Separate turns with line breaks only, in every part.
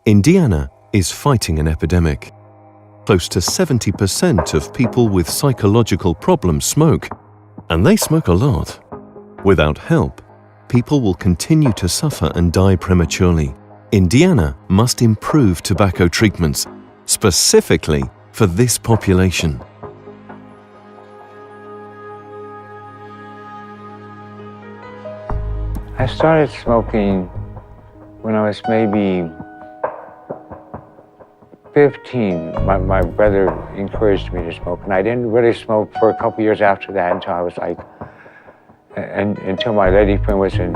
Indiana is fighting an epidemic. Close to 70% of people with psychological problems smoke, and they smoke a lot. Without help, people will continue to suffer and die prematurely. Indiana must improve tobacco treatments, specifically for this population.
I started smoking when I was maybe 15. My brother encouraged me to smoke, and I didn't really smoke for a couple years after that until I was until my lady friend was in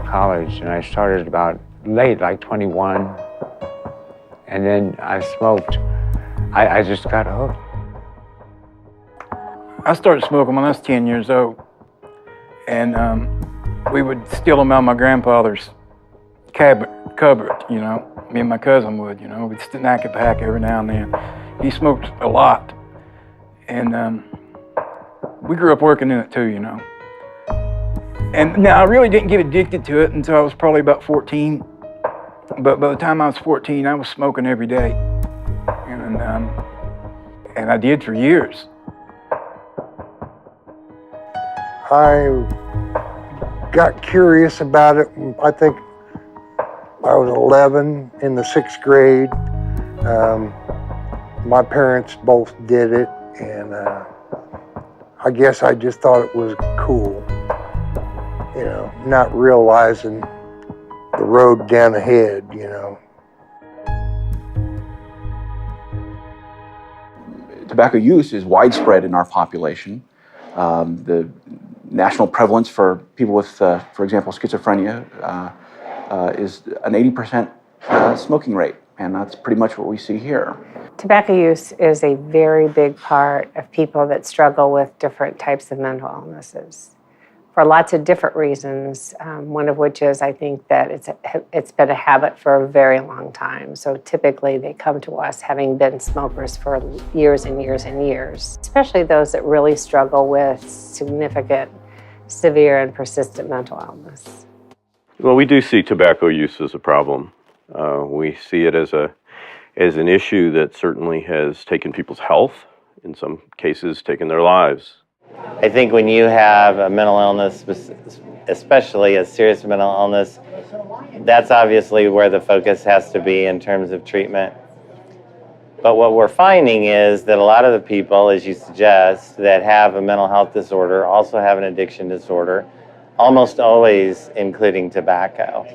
college, and I started about late, like 21, and then I smoked. I just got hooked.
I started smoking when I was 10 years old, and we would steal them out of my grandfather's cupboard, you know. Me and my cousin would, you know. We'd snack a pack every now and then. He smoked a lot, and we grew up working in it too, you know. And now I really didn't get addicted to it until I was probably about 14. But by the time I was 14, I was smoking every day, and I did for years.
I got curious about it. I think I was 11 in the 6th grade. My parents both did it, and I guess I just thought it was cool, you know, not realizing the road down ahead, you know.
Tobacco use is widespread in our population. The national prevalence for people with, for example, schizophrenia is an 80% smoking rate, and that's pretty much what we see here.
Tobacco use is a very big part of people that struggle with different types of mental illnesses for lots of different reasons, one of which is I think that it's been a habit for a very long time. So typically they come to us having been smokers for years and years and years, especially those that really struggle with significant, severe, and persistent mental illness.
Well, we do see tobacco use as a problem. We see it as an issue that certainly has taken people's health, in some cases taken their lives.
I think when you have a mental illness, especially a serious mental illness, that's obviously where the focus has to be in terms of treatment. But what we're finding is that a lot of the people, as you suggest, that have a mental health disorder also have an addiction disorder, almost always including tobacco.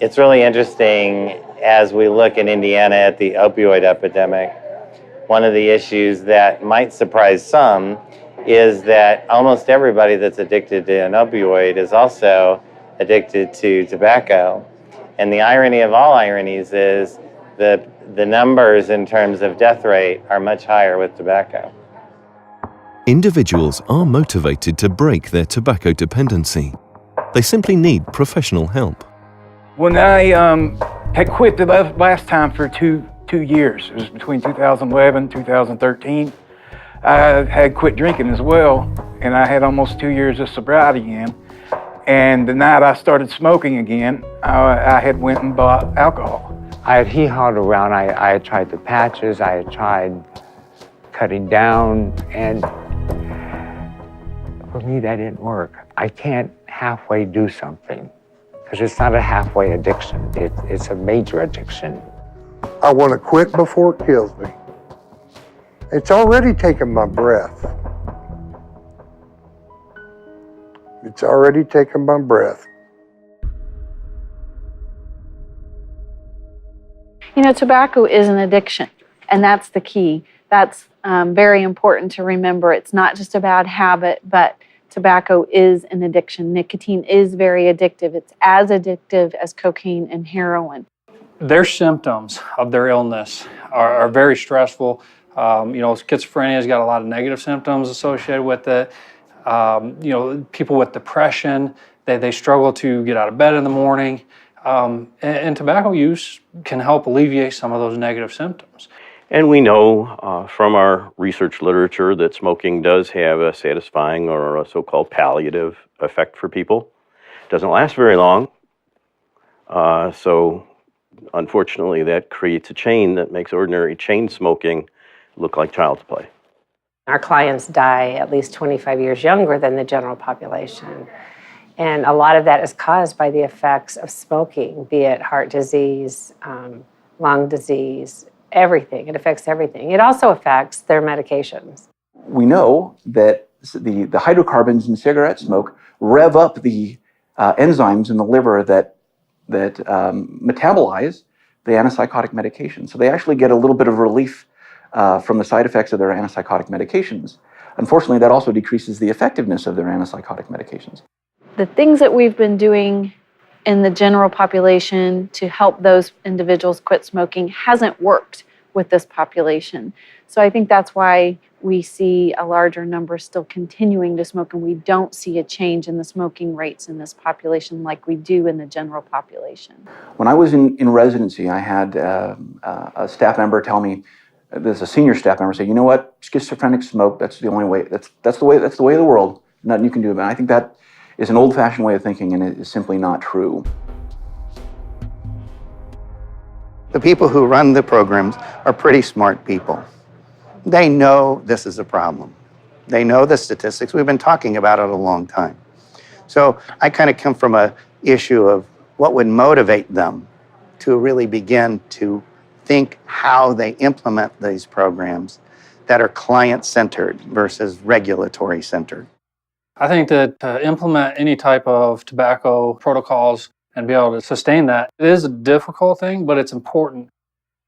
It's really interesting as we look in Indiana at the opioid epidemic. One of the issues that might surprise some is that almost everybody that's addicted to an opioid is also addicted to tobacco. And the irony of all ironies is that the numbers in terms of death rate are much higher with tobacco.
Individuals are motivated to break their tobacco dependency. They simply need professional help.
When I had quit the last time for two years, it was between 2011 and 2013, I had quit drinking as well, and I had almost 2 years of sobriety again. And the night I started smoking again, I had went and bought alcohol.
I had hee-hawed around. I had tried the patches, I had tried cutting down, and for me that didn't work. I can't halfway do something, because it's not a halfway addiction, it's a major addiction.
I want to quit before it kills me. It's already taken my breath. It's already taken my breath.
You know, tobacco is an addiction, and that's the key. That's very important to remember. It's not just a bad habit, but tobacco is an addiction. Nicotine is very addictive. It's as addictive as cocaine and heroin.
Their symptoms of their illness are very stressful. You know, schizophrenia has got a lot of negative symptoms associated with it. You know, people with depression, they struggle to get out of bed in the morning. And tobacco use can help alleviate some of those negative symptoms.
And we know from our research literature that smoking does have a satisfying or a so-called palliative effect for people. It doesn't last very long. So unfortunately, that creates a chain that makes ordinary chain smoking look like child's play.
Our clients die at least 25 years younger than the general population. And a lot of that is caused by the effects of smoking, be it heart disease, lung disease, everything. It affects everything. It also affects their medications.
We know that the hydrocarbons in cigarette smoke rev up the enzymes in the liver that metabolize the antipsychotic medication. So they actually get a little bit of relief from the side effects of their antipsychotic medications. Unfortunately, that also decreases the effectiveness of their antipsychotic medications.
The things that we've been doing in the general population to help those individuals quit smoking hasn't worked with this population. So I think that's why we see a larger number still continuing to smoke, and we don't see a change in the smoking rates in this population like we do in the general population.
When I was in residency, I had a staff member tell me, there's a senior staff member say, you know what, schizophrenics smoke, that's the only way, that's the way of the world, nothing you can do about it. I think that is an old-fashioned way of thinking, and it is simply not true.
The people who run the programs are pretty smart people. They know this is a problem. They know the statistics. We've been talking about it a long time. So I kind of come from an issue of what would motivate them to really begin to think how they implement these programs that are client-centered versus regulatory-centered.
I think that to implement any type of tobacco protocols and be able to sustain that, it is a difficult thing, but it's important.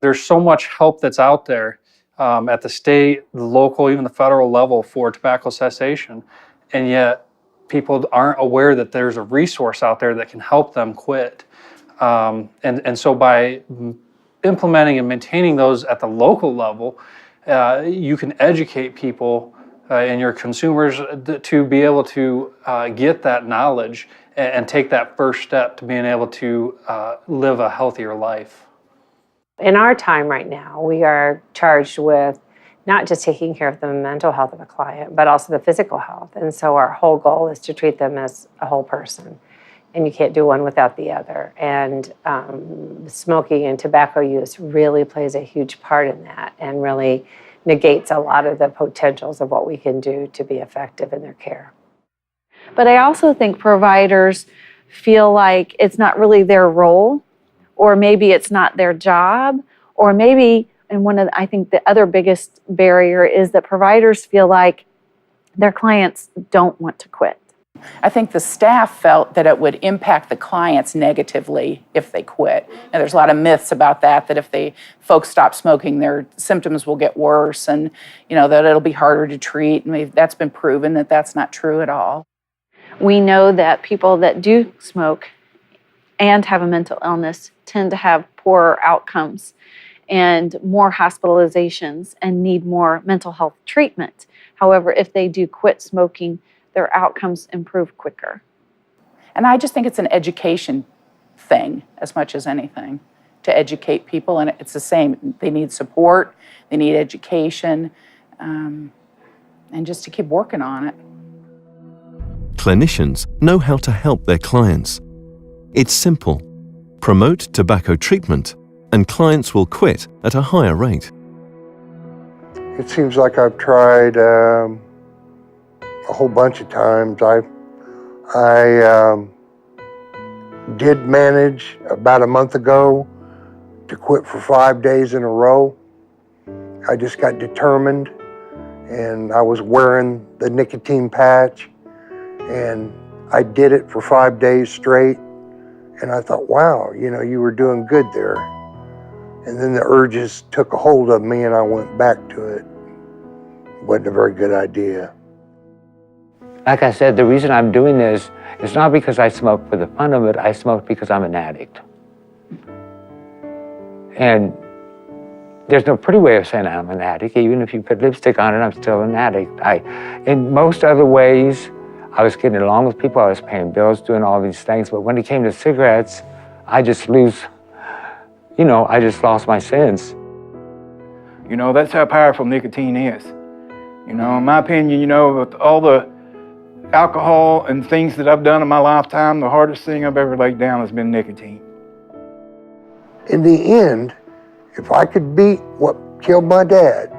There's so much help that's out there at the state, the local, even the federal level for tobacco cessation, and yet people aren't aware that there's a resource out there that can help them quit. And so by implementing and maintaining those at the local level, you can educate people and your consumers to be able to get that knowledge and take that first step to being able to live a healthier life.
In our time right now, we are charged with not just taking care of the mental health of a client, but also the physical health. And so our whole goal is to treat them as a whole person. And you can't do one without the other. And smoking and tobacco use really plays a huge part in that and really negates a lot of the potentials of what we can do to be effective in their care.
But I also think providers feel like it's not really their role, or maybe it's not their job, or maybe, and I think the other biggest barrier is that providers feel like their clients don't want to quit.
I think the staff felt that it would impact the clients negatively if they quit. And there's a lot of myths about that if folks stop smoking, their symptoms will get worse and, that it'll be harder to treat. And that's been proven that that's not true at all.
We know that people that do smoke and have a mental illness tend to have poorer outcomes and more hospitalizations and need more mental health treatment. However, if they do quit smoking, their outcomes improve quicker.
And I just think it's an education thing as much as anything, to educate people. And it's the same. They need support, they need education, and just to keep working on it.
Clinicians know how to help their clients. It's simple. Promote tobacco treatment, and clients will quit at a higher rate.
It seems like I've tried a whole bunch of times. I did manage about a month ago to quit for 5 days in a row. I just got determined, and I was wearing the nicotine patch, and I did it for 5 days straight, and I thought, wow, you were doing good there. And then the urges took a hold of me, and I went back to it. Wasn't a very good idea.
Like I said, the reason I'm doing this is not because I smoke for the fun of it. I smoke because I'm an addict. And there's no pretty way of saying I'm an addict. Even if you put lipstick on it, I'm still an addict. In most other ways, I was getting along with people. I was paying bills, doing all these things. But when it came to cigarettes, I just lost my sense.
That's how powerful nicotine is. In my opinion, with all the alcohol and things that I've done in my lifetime, the hardest thing I've ever laid down has been nicotine.
in the end, if I could beat what killed my dad,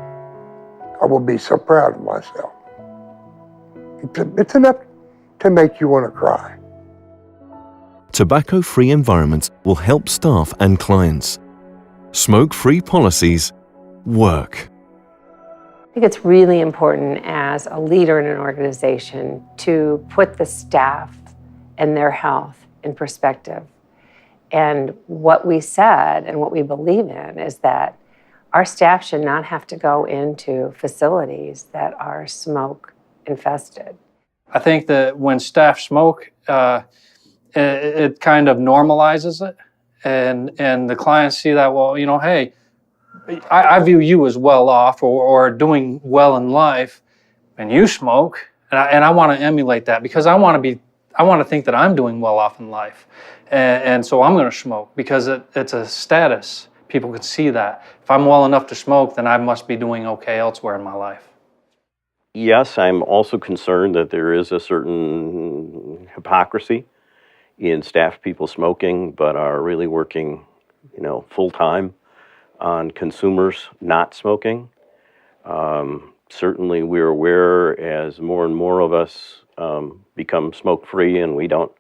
I would be so proud of myself. It's enough to make you want to cry.
Tobacco-free environments will help staff and clients. Smoke-free policies work.
I think it's really important as a leader in an organization to put the staff and their health in perspective. And what we said and what we believe in is that our staff should not have to go into facilities that are smoke infested.
I think that when staff smoke, it kind of normalizes it, and the clients see that, well, hey, I view you as well off or doing well in life, and you smoke, and I want to emulate that because I want to think that I'm doing well off in life, and so I'm going to smoke because it's a status. People can see that. If I'm well enough to smoke, then I must be doing okay elsewhere in my life.
Yes, I'm also concerned that there is a certain hypocrisy in staff people smoking, but are really working, full time on consumers not smoking. Certainly, we're aware as more and more of us become smoke-free, and we don't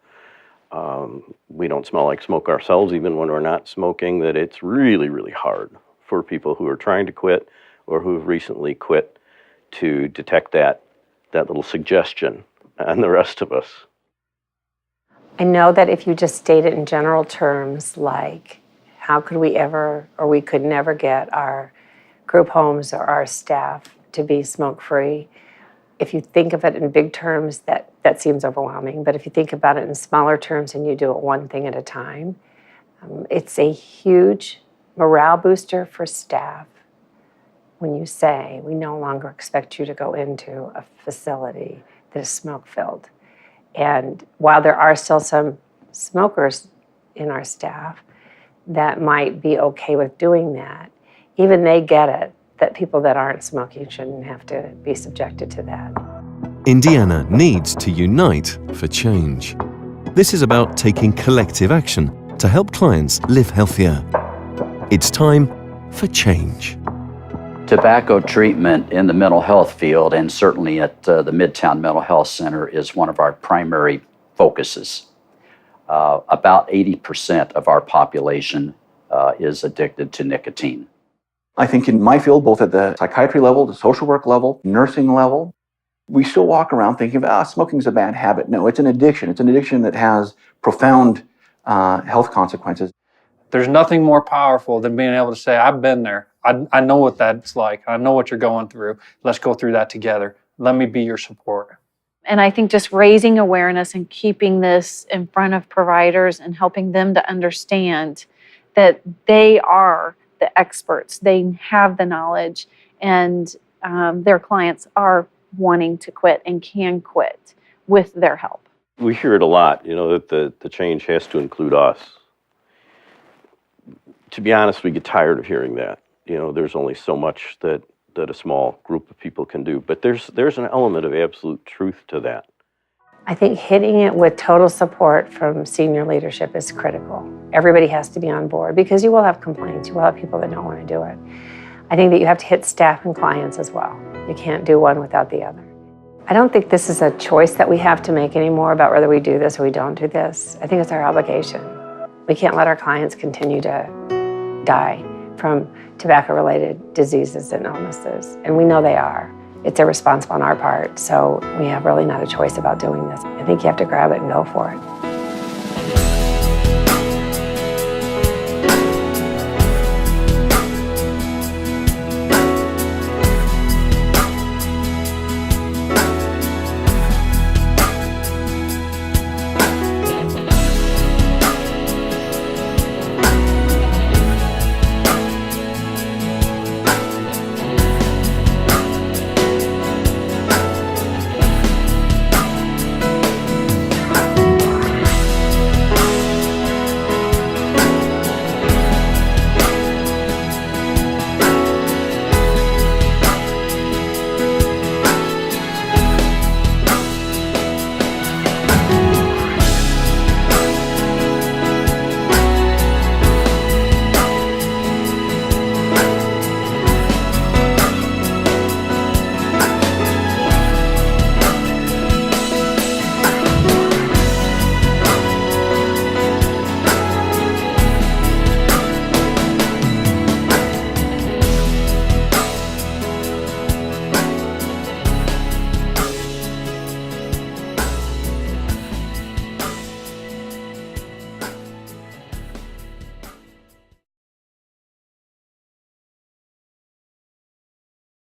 smell like smoke ourselves, even when we're not smoking. That it's really, really hard for people who are trying to quit or who have recently quit to detect that little suggestion on the rest of us.
I know that if you just state it in general terms, like how could we ever, or we could never get our group homes or our staff to be smoke-free, if you think of it in big terms, that seems overwhelming. But if you think about it in smaller terms and you do it one thing at a time, it's a huge morale booster for staff when you say, we no longer expect you to go into a facility that is smoke-filled. And while there are still some smokers in our staff that might be okay with doing that, even they get it, that people that aren't smoking shouldn't have to be subjected to that.
Indiana needs to unite for change. This is about taking collective action to help clients live healthier. It's time for change.
Tobacco treatment in the mental health field, and certainly at the Midtown Mental Health Center, is one of our primary focuses. About 80% of our population is addicted to nicotine.
I think in my field, both at the psychiatry level, the social work level, nursing level, we still walk around thinking, smoking's a bad habit. No, it's an addiction. It's an addiction that has profound health consequences.
There's nothing more powerful than being able to say, I've been there. I know what that's like. I know what you're going through. Let's go through that together. Let me be your support.
And I think just raising awareness and keeping this in front of providers and helping them to understand that they are the experts. They have the knowledge, and their clients are wanting to quit and can quit with their help.
We hear it a lot, that the change has to include us. To be honest, we get tired of hearing that. There's only so much that a small group of people can do. But there's an element of absolute truth to that.
I think hitting it with total support from senior leadership is critical. Everybody has to be on board because you will have complaints. You will have people that don't want to do it. I think that you have to hit staff and clients as well. You can't do one without the other. I don't think this is a choice that we have to make anymore about whether we do this or we don't do this. I think it's our obligation. We can't let our clients continue to die from tobacco-related diseases and illnesses, and we know they are. It's irresponsible on our part, so we have really not a choice about doing this. I think you have to grab it and go for it.